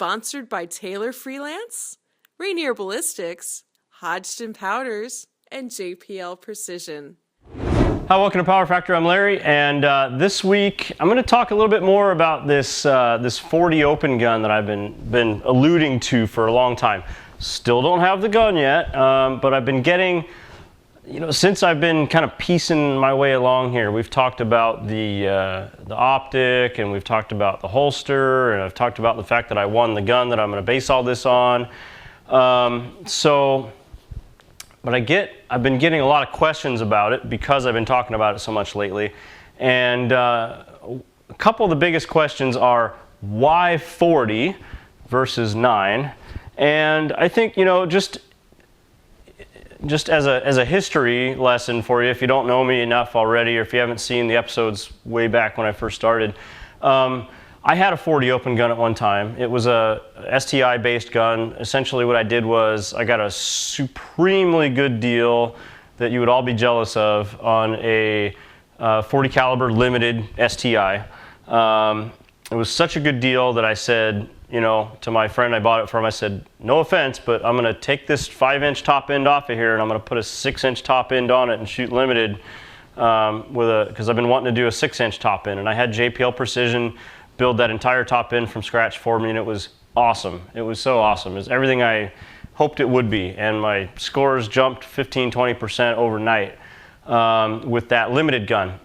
Sponsored by Taylor Freelance, Rainier Ballistics, Hodgson Powders, and JPL Precision. Hi, welcome to Power Factor. I'm Larry, and this week I'm going to talk a little bit more about this 40 Open gun that I've been alluding to for a long time. Still don't have the gun yet, but I've been getting, since I've been kind of piecing my way along here. We've talked about the optic, and we've talked about the holster, and I've talked about the fact that I won the gun that I'm going to base all this on. But I've been getting a lot of questions about it because I've been talking about it so much lately. And a couple of the biggest questions are, why 40 versus 9? And I think, just as a history lesson for you, if you don't know me enough already, or if you haven't seen the episodes way back when I first started, I had a 40 Open gun at one time. It was a STI-based gun. Essentially what I did was I got a supremely good deal that you would all be jealous of on a 40 caliber limited STI. It was such a good deal that I said, to my friend I bought it from, I said, no offense, but I'm going to take this 5-inch top end off of here and I'm going to put a 6-inch top end on it and shoot limited because I've been wanting to do a 6-inch top end. And I had JPL Precision build that entire top end from scratch for me, and it was awesome. It was so awesome. It was everything I hoped it would be, and my scores jumped 15-20% overnight with that limited gun.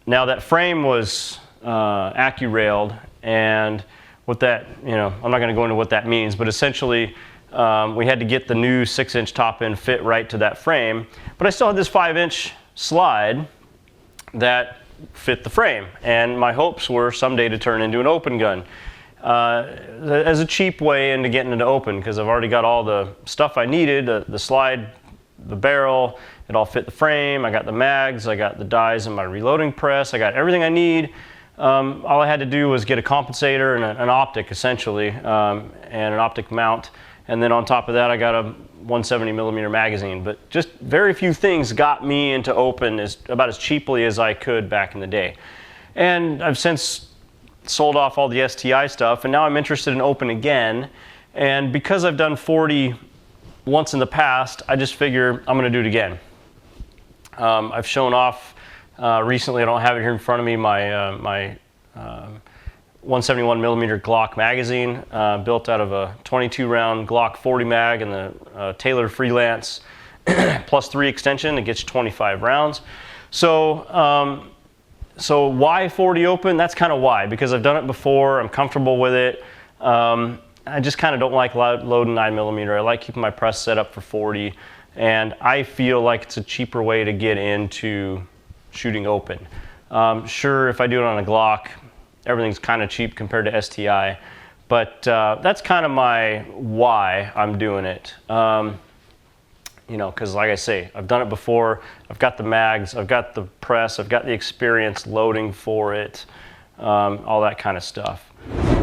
Now that frame was AccuRailed, and what that, I'm not going to go into what that means, but essentially we had to get the new 6-inch top end fit right to that frame, but I still had this 5-inch slide that fit the frame, and my hopes were someday to turn into an open gun as a cheap way into getting into open, because I've already got all the stuff I needed, the slide, the barrel, it all fit the frame, I got the mags, I got the dies in my reloading press, I got everything I need. All I had to do was get a compensator and an optic essentially, and an optic mount, and then on top of that I got a 170 millimeter magazine. But just very few things got me into open about as cheaply as I could back in the day. And I've since sold off all the STI stuff, and now I'm interested in open again. And because I've done 40 once in the past, I just figure I'm going to do it again. I've shown off recently, I don't have it here in front of me, my 171 millimeter Glock magazine, built out of a 22 round Glock 40 mag and the Taylor Freelance +3 extension. It gets 25 rounds. So why 40 Open? That's kind of why, because I've done it before, I'm comfortable with it. I just kind of don't like loading 9mm. I like keeping my press set up for 40, and I feel like it's a cheaper way to get into shooting open. Sure, if I do it on a Glock, everything's kind of cheap compared to STI, but that's kind of my why I'm doing it. Because like I say, I've done it before. I've got the mags, I've got the press, I've got the experience loading for it, all that kind of stuff.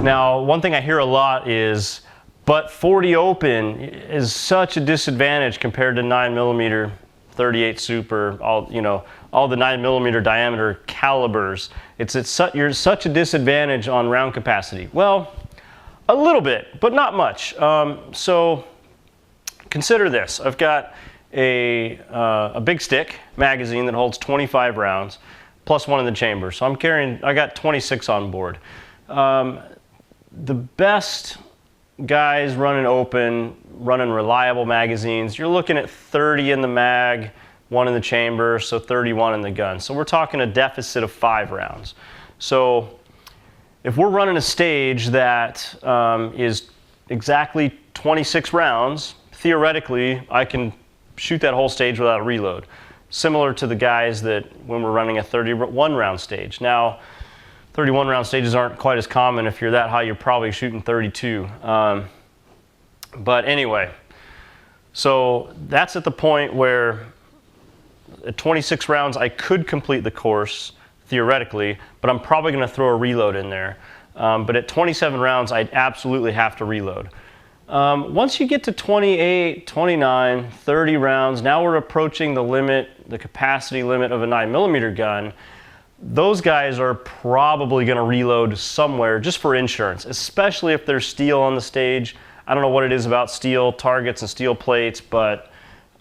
Now, one thing I hear a lot is, but 40 Open is such a disadvantage compared to 9mm, 38 Super, all the 9mm diameter calibers. You're such a disadvantage on round capacity. Well, a little bit, but not much. So consider this. I've got a big stick magazine that holds 25 rounds, plus one in the chamber. So I got 26 on board. The best guys running open, running reliable magazines, you're looking at 30 in the mag, 1 in the chamber, so 31 in the gun. So we're talking a deficit of 5 rounds. So if we're running a stage that is exactly 26 rounds, theoretically I can shoot that whole stage without a reload. Similar to the guys that when we're running a 31 round stage. Now, 31 round stages aren't quite as common. If you're that high, you're probably shooting 32. But anyway, so that's at the point where at 26 rounds, I could complete the course, theoretically, but I'm probably going to throw a reload in there. But at 27 rounds, I'd absolutely have to reload. Once you get to 28, 29, 30 rounds, now we're approaching the limit, the capacity limit of a 9mm gun. those guys are probably going to reload somewhere just for insurance, especially if there's steel on the stage. I don't know what it is about steel targets and steel plates, but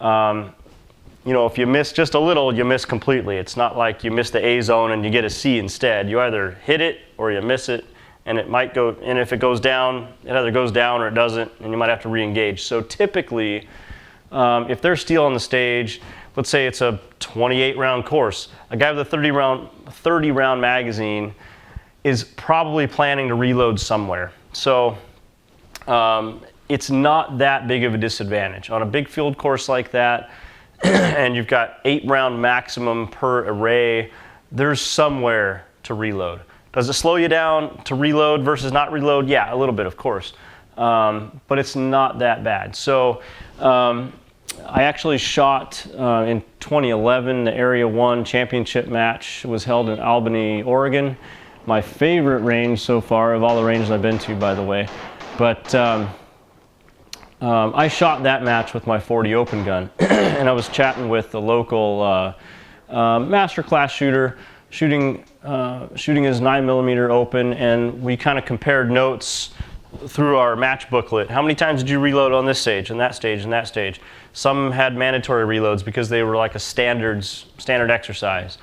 you know, if you miss just a little, you miss completely. It's not like you miss the A zone and you get a C instead. You either hit it or you miss it, and it might go, and if it goes down, it either goes down or it doesn't, and you might have to re-engage. So typically, if there's steel on the stage, let's say it's a 28 round course, a guy with a 30 round magazine is probably planning to reload somewhere. So it's not that big of a disadvantage. On a big field course like that, and you've got 8 round maximum per array, there's somewhere to reload. Does it slow you down to reload versus not reload? Yeah, a little bit, of course. But it's not that bad. So I actually shot in 2011, the Area 1 championship match was held in Albany, Oregon. My favorite range so far of all the ranges I've been to, by the way. But I shot that match with my .40 open gun, and I was chatting with the local master class shooter, shooting his 9mm open, and we kind of compared notes through our match booklet. How many times did you reload on this stage, and that stage, and that stage? Some had mandatory reloads because they were like a standard exercise.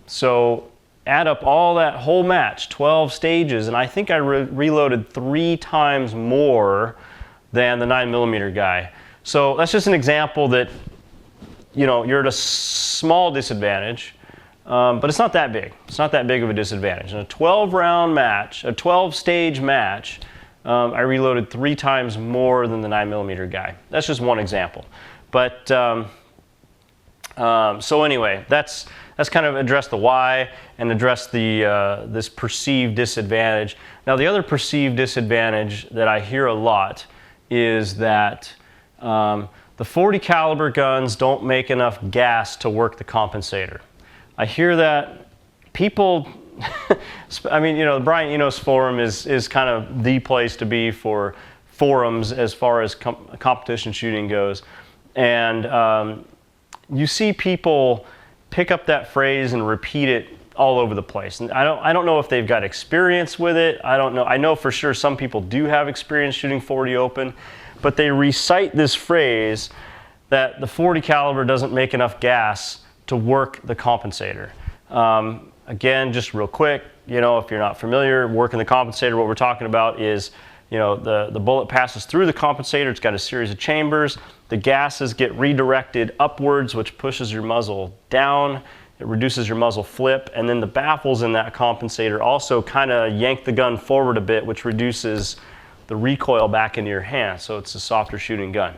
So add up all that whole match, 12 stages, and I think I reloaded 3 times more than the 9mm guy. So that's just an example that, you know, you're at a small disadvantage, but it's not that big. It's not that big of a disadvantage. In a 12-round match, a 12-stage match, I reloaded 3 times more than the 9mm guy. That's just one example. But so anyway, that's kind of address the why and address the this perceived disadvantage. Now, the other perceived disadvantage that I hear a lot is that the .40 caliber guns don't make enough gas to work the compensator. I hear that people, I mean, you know, the Brian Enos forum is kind of the place to be for forums as far as competition shooting goes. And you see people pick up that phrase and repeat it all over the place. And I don't know if they've got experience with it. I don't know. I know for sure some people do have experience shooting .40 open, but they recite this phrase that the .40 caliber doesn't make enough gas to work the compensator. Again, just real quick, you know, if you're not familiar, working the compensator, what we're talking about is, you know, the bullet passes through the compensator. It's got a series of chambers. The gases get redirected upwards, which pushes your muzzle down. It reduces your muzzle flip, and then the baffles in that compensator also kind of yank the gun forward a bit, which reduces the recoil back into your hand, so it's a softer shooting gun.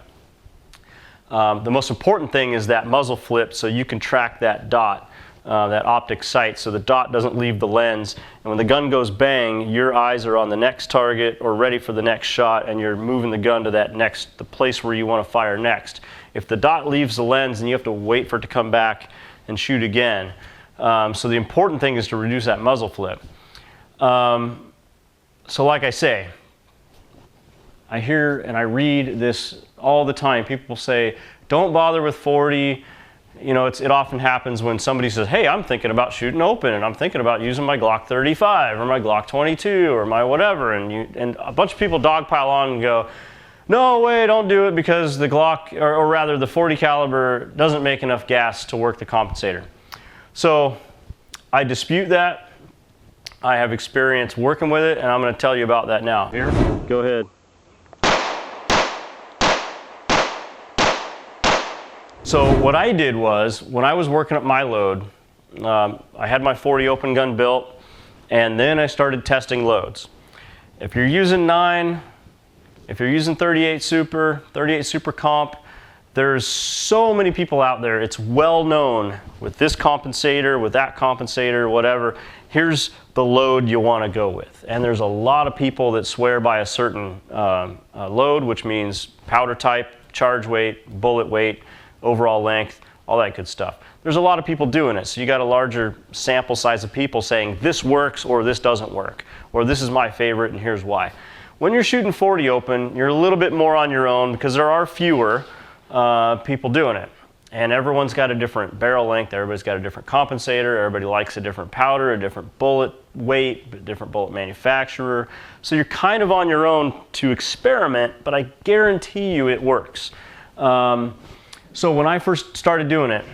The most important thing is that muzzle flip, so you can track that dot, that optic sight, so the dot doesn't leave the lens, and when the gun goes bang, your eyes are on the next target or ready for the next shot, and you're moving the gun to the place where you want to fire next. If the dot leaves the lens, then you have to wait for it to come back and shoot again. So the important thing is to reduce that muzzle flip. So like I say, I hear and I read this all the time. People say, don't bother with .40. You know, it often happens when somebody says, hey, I'm thinking about shooting open, and I'm thinking about using my Glock 35 or my Glock 22 or my whatever, and a bunch of people dogpile on and go, no way, don't do it because the Glock, or rather the .40 caliber doesn't make enough gas to work the compensator. So I dispute that. I have experience working with it, and I'm going to tell you about that now. Here, go ahead. So what I did was, when I was working up my load, I had my .40 open gun built, and then I started testing loads. If you're using 9, if you're using 38 Super Comp, there's so many people out there. It's well known with this compensator, with that compensator, whatever. Here's the load you want to go with. And there's a lot of people that swear by a certain load, which means powder type, charge weight, bullet weight, overall length, all that good stuff. There's a lot of people doing it, so you got a larger sample size of people saying this works or this doesn't work, or this is my favorite and here's why. When you're shooting .40 open, you're a little bit more on your own because there are fewer people doing it. And everyone's got a different barrel length, everybody's got a different compensator, everybody likes a different powder, a different bullet weight, a different bullet manufacturer. So you're kind of on your own to experiment, but I guarantee you it works. So when I first started doing it,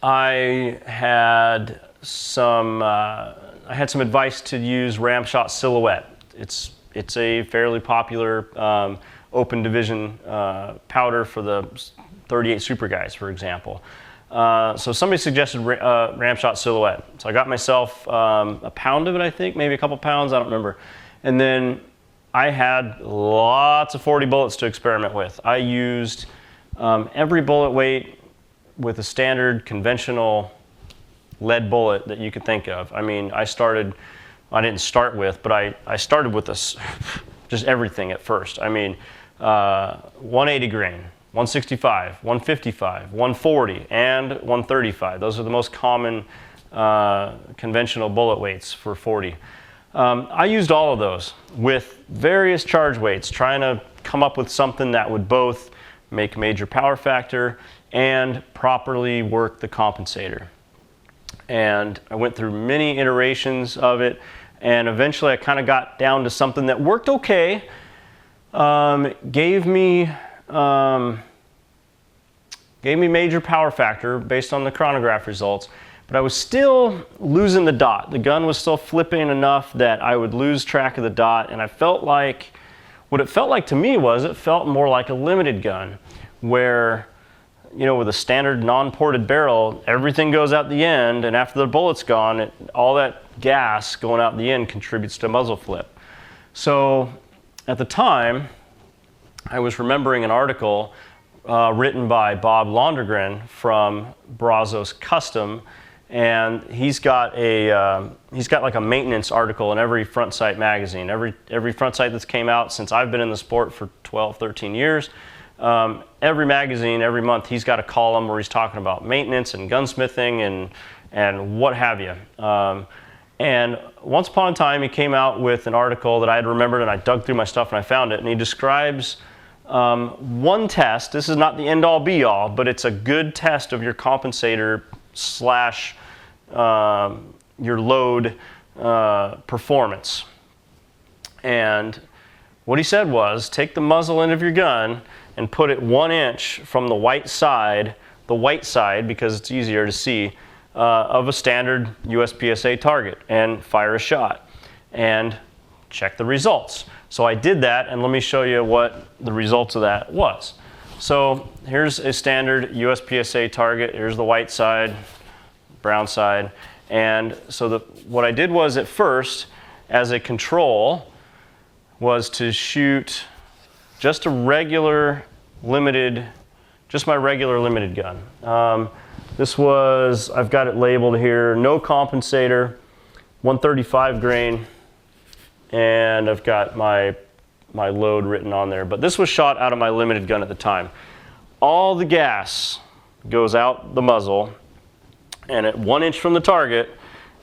I had some advice to use Ramshot Silhouette. It's a fairly popular Open Division powder for the 38 Super guys, for example. So somebody suggested Ramshot Silhouette. So I got myself a pound of it, I think, maybe a couple pounds, I don't remember. And then I had lots of 40 bullets to experiment with. I used every bullet weight with a standard conventional lead bullet that you could think of. I mean, I didn't start with, but I started with this, just everything at first. I mean, 180 grain. 165, 155, 140, and 135. Those are the most common conventional bullet weights for 40. I used all of those with various charge weights, trying to come up with something that would both make major power factor and properly work the compensator. And I went through many iterations of it, and eventually I kind of got down to something that worked okay, gave me major power factor based on the chronograph results, but I was still losing the dot. The gun was still flipping enough that I would lose track of the dot, and I felt like, what it felt like to me was, it felt more like a limited gun, where, you know, with a standard non-ported barrel, everything goes out the end, and after the bullet's gone, all that gas going out the end contributes to muzzle flip. So at the time, I was remembering an article written by Bob Londergren from Brazos Custom, and he's got like a maintenance article in every front sight magazine. Every front sight that's came out since I've been in the sport for 12, 13 years, every magazine, every month, he's got a column where he's talking about maintenance and gunsmithing and what have you. And once upon a time, he came out with an article that I had remembered, and I dug through my stuff and I found it, and he describes one test. This is not the end-all be-all, but it's a good test of your compensator slash your load performance. And what he said was, take the muzzle end of your gun and put it 1 inch from the white side because it's easier to see, of a standard USPSA target, and fire a shot and check the results. So I did that, and let me show you what the results of that was. So here's a standard USPSA target. Here's the white side, brown side. And so what I did was, at first, as a control, was to shoot just a regular limited, just my regular limited gun. This was, I've got it labeled here, no compensator, 135 grain, and I've got my load written on there. But this was shot out of my limited gun at the time. All the gas goes out the muzzle, and at 1 inch from the target,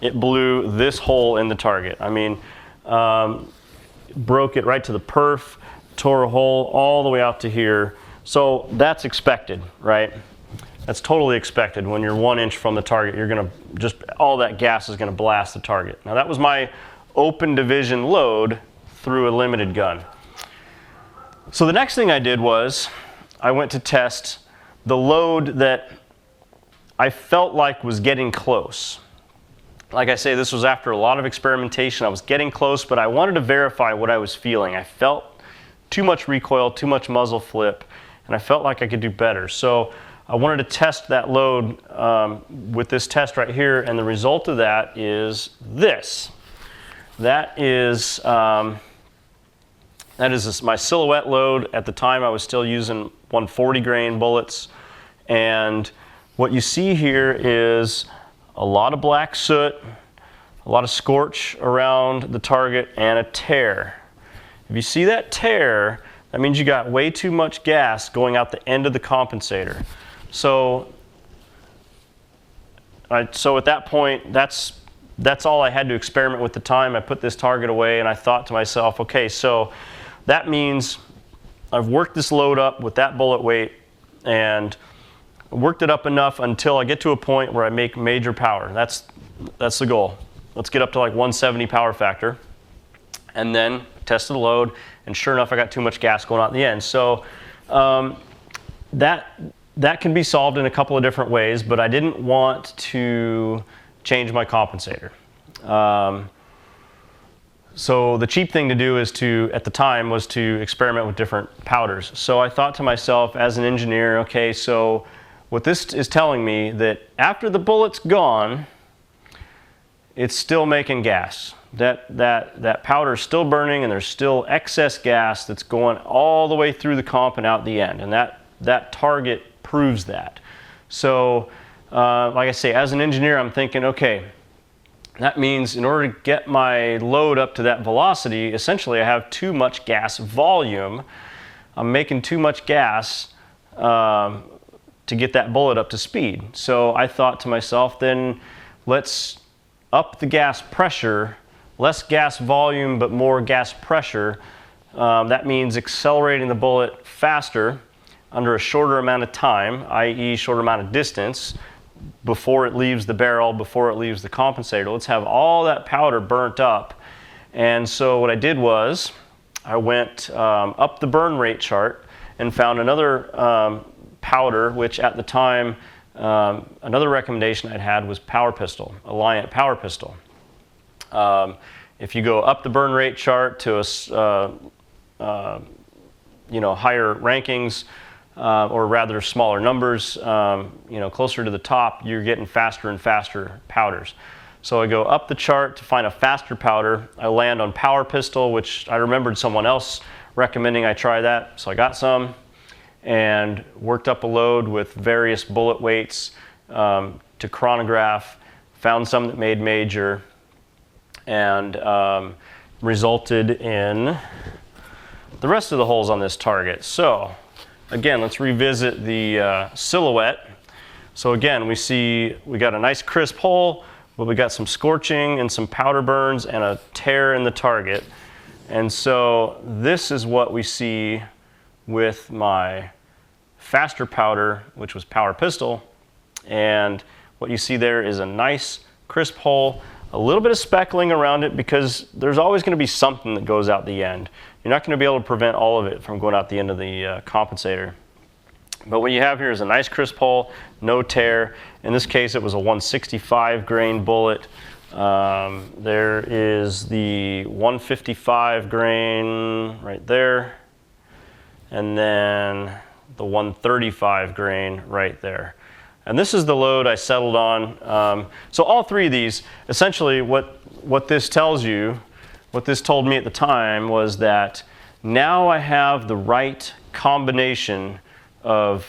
it blew this hole in the target. I mean, broke it right to the perf, tore a hole all the way out to here. So that's expected, right? That's totally expected. When you're 1 inch from the target, you're gonna just, all that gas is gonna blast the target. Now that was my Open Division load through a limited gun. So the next thing I did was, I went to test the load that I felt like was getting close. Like I say, this was after a lot of experimentation. I was getting close, but I wanted to verify what I was feeling. I felt too much recoil, too much muzzle flip, and I felt like I could do better. So I wanted to test that load with this test right here, and the result of that is this. That is my silhouette load. At the time, I was still using 140 grain bullets, and what you see here is a lot of black soot, a lot of scorch around the target, and a tear. If you see that tear, that means you got way too much gas going out the end of the compensator. So at that point, that's all I had to experiment with at the time. I put this target away, and I thought to myself, okay, so that means I've worked this load up with that bullet weight, and worked it up enough until I get to a point where I make major power. That's the goal. Let's get up to like 170 power factor. And then tested the load, and sure enough, I got too much gas going out in the end. So that can be solved in a couple of different ways, but I didn't want to change my compensator. So the cheap thing to do at the time was to experiment with different powders. So I thought to myself as an engineer, okay, so what this is telling me that after the bullet's gone, it's still making gas. That powder is still burning, and there's still excess gas that's going all the way through the comp and out the end. And that target proves that. So like I say, as an engineer, I'm thinking, okay, that means in order to get my load up to that velocity, essentially I have too much gas volume. I'm making too much gas to get that bullet up to speed. So I thought to myself, then let's up the gas pressure, less gas volume but more gas pressure. That means accelerating the bullet faster under a shorter amount of time, i.e. shorter amount of distance, before it leaves the barrel, before it leaves the compensator. Let's have all that powder burnt up. And so what I did was I went up the burn rate chart and found another powder, which at the time, another recommendation I'd had was Power Pistol, Alliant Power Pistol. If you go up the burn rate chart to higher rankings, or rather smaller numbers, closer to the top, you're getting faster and faster powders. So I go up the chart to find a faster powder. I land on Power Pistol, which I remembered someone else recommending I try that, so I got some and worked up a load with various bullet weights to chronograph, found some that made major, and resulted in the rest of the holes on this target. So again, let's revisit the silhouette. So again, we got a nice crisp hole, but we got some scorching and some powder burns and a tear in the target. And so this is what we see with my faster powder, which was Power Pistol. And what you see there is a nice crisp hole, a little bit of speckling around it because there's always going to be something that goes out the end. You're not going to be able to prevent all of it from going out the end of the compensator. But what you have here is a nice crisp hole, no tear. In this case, it was a 165 grain bullet. There is the 155 grain right there, and then the 135 grain right there. And this is the load I settled on. So all three of these, essentially what this tells you, what this told me at the time was that now I have the right combination of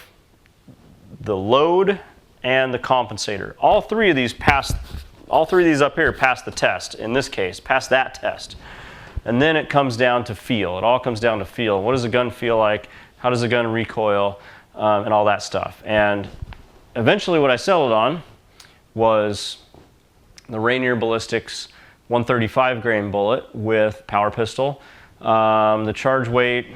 the load and the compensator. All three of these up here passed the test, in this case, passed that test. And then it comes down to feel. It all comes down to feel. What does the gun feel like? How does the gun recoil? And all that stuff. And eventually what I settled on was the Rainier Ballistics 135 grain bullet with Power Pistol. The charge weight,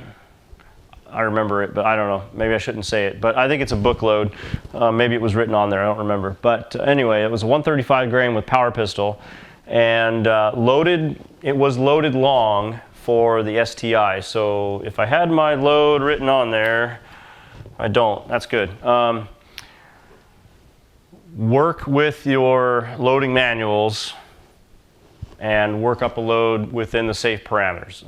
I remember it, but I don't know. Maybe I shouldn't say it, but I think it's a book load. Maybe it was written on there, I don't remember. But anyway, it was a 135 grain with Power Pistol, and it was loaded long for the STI. So if I had my load written on there, I don't, that's good. Work with your loading manuals and work up a load within the safe parameters.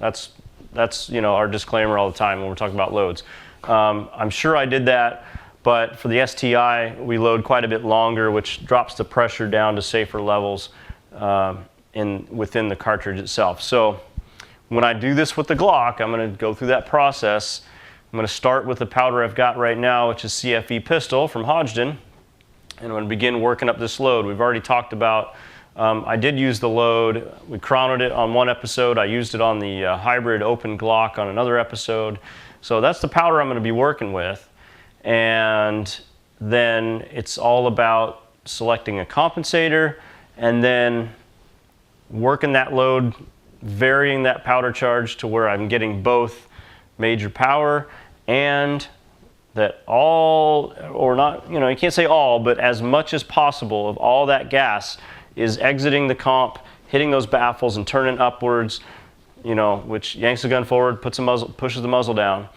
That's our disclaimer all the time when we're talking about loads. I'm sure I did that, but for the STI, we load quite a bit longer, which drops the pressure down to safer levels within the cartridge itself. So when I do this with the Glock, I'm going to go through that process. I'm going to start with the powder I've got right now, which is CFE Pistol from Hodgdon, and I'm going to begin working up this load. We've already talked about, I did use the load. We chronoed it on one episode. I used it on the hybrid open Glock on another episode. So that's the powder I'm going to be working with. And then it's all about selecting a compensator and then working that load, varying that powder charge to where I'm getting both major power and that all, or not, you can't say all, but as much as possible of all that gas is exiting the comp, hitting those baffles and turning upwards, which yanks the gun forward, pushes the muzzle down.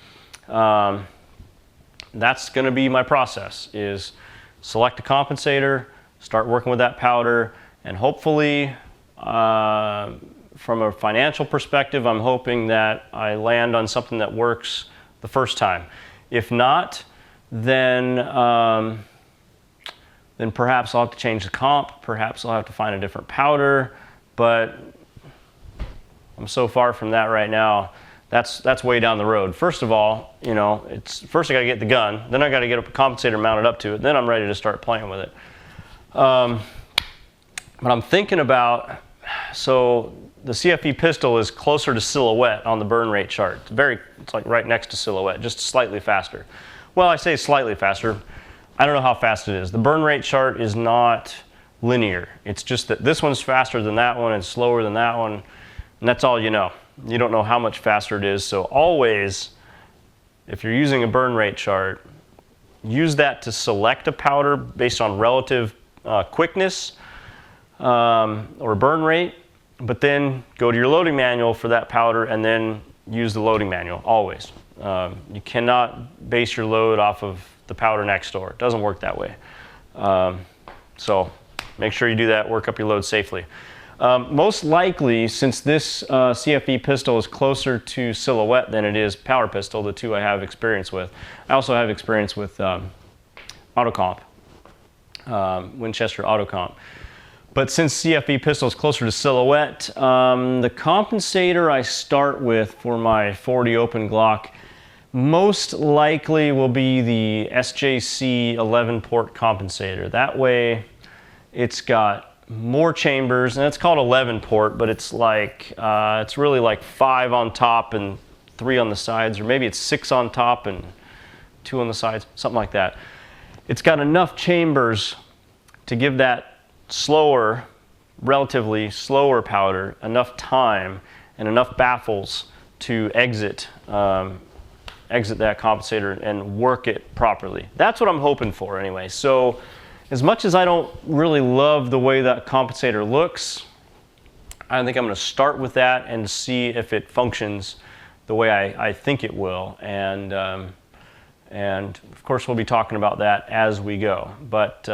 That's going to be my process, is select a compensator, start working with that powder, and hopefully, from a financial perspective, I'm hoping that I land on something that works the first time. If not, then perhaps I'll have to change the comp, perhaps I'll have to find a different powder, but I'm so far from that right now. That's way down the road. First of all, first I got to get the gun, then I got to get a compensator mounted up to it, then I'm ready to start playing with it. But I'm thinking about, so the CFE pistol is closer to silhouette on the burn rate chart. It's like right next to silhouette, just slightly faster. Well, I say slightly faster. I don't know how fast it is. The burn rate chart is not linear. It's just that this one's faster than that one and slower than that one, and that's all you know. You don't know how much faster it is, so always, if you're using a burn rate chart, use that to select a powder based on relative quickness or burn rate, but then go to your loading manual for that powder and then use the loading manual, always. You cannot base your load off of the powder next door. It doesn't work that way. So make sure you do that, work up your load safely. Most likely, since this CFE pistol is closer to silhouette than it is powder pistol, the two I have experience with. I also have experience with autocomp, Winchester autocomp. But since CFE pistol is closer to silhouette, the compensator I start with for my 40 open Glock most likely will be the SJC 11 port compensator. That way it's got more chambers, and it's called 11 port, but it's like, it's really like 5 on top and 3 on the sides, or maybe it's 6 on top and 2 on the sides, something like that. It's got enough chambers to give that relatively slower powder enough time and enough baffles to exit that compensator and work it properly. That's what I'm hoping for anyway. So as much as I don't really love the way that compensator looks, I think I'm going to start with that and see if it functions the way I think it will. And of course we'll be talking about that as we go. But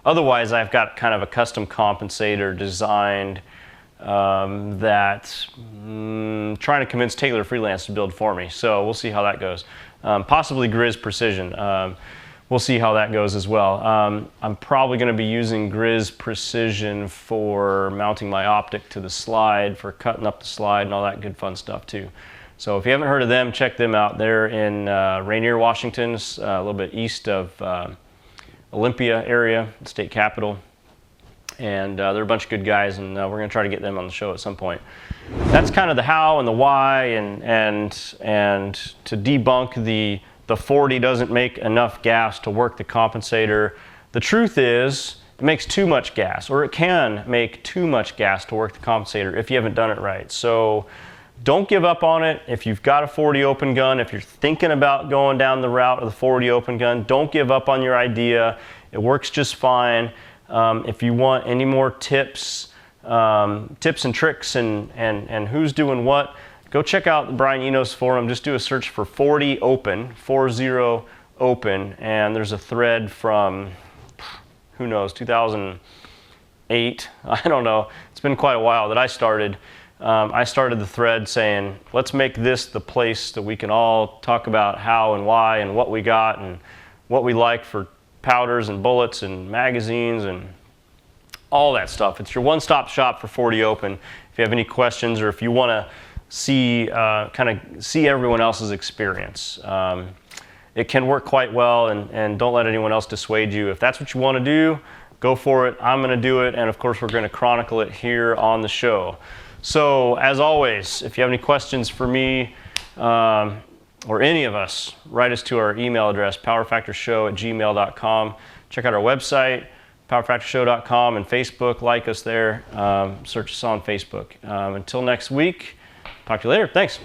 otherwise, I've got kind of a custom compensator designed that trying to convince Taylor Freelance to build for me. So we'll see how that goes. Possibly Grizz Precision. We'll see how that goes as well. I'm probably going to be using Grizz Precision for mounting my optic to the slide, for cutting up the slide and all that good fun stuff too. So if you haven't heard of them, check them out. They're in Rainier, Washington, a little bit east of Olympia area, the state capital. And they're a bunch of good guys, and we're going to try to get them on the show at some point. That's kind of the how and the why, and to debunk the 40 doesn't make enough gas to work the compensator. The truth is, it makes too much gas, or it can make too much gas to work the compensator if you haven't done it right. So don't give up on it. If you've got a 40 open gun, if you're thinking about going down the route of the 40 open gun, don't give up on your idea. It works just fine. If you want any more tips and tricks and who's doing what, go check out the Brian Enos forum. Just do a search for 40 open, 40 open, and there's a thread from, who knows, 2008. I don't know. It's been quite a while that I started. I started the thread saying, let's make this the place that we can all talk about how and why and what we got and what we like for powders and bullets and magazines and all that stuff. It's your one-stop shop for 40 open. If you have any questions, or if you want to see see everyone else's experience, it can work quite well, and don't let anyone else dissuade you. If that's what you want to do, go for it. I'm going to do it, and of course we're going to chronicle it here on the show. So as always, if you have any questions for me or any of us, write us to our email address, powerfactorshow@gmail.com. Check out our website, powerfactorshow.com, and Facebook. Like us there. Search us on Facebook. Until next week, talk to you later. Thanks.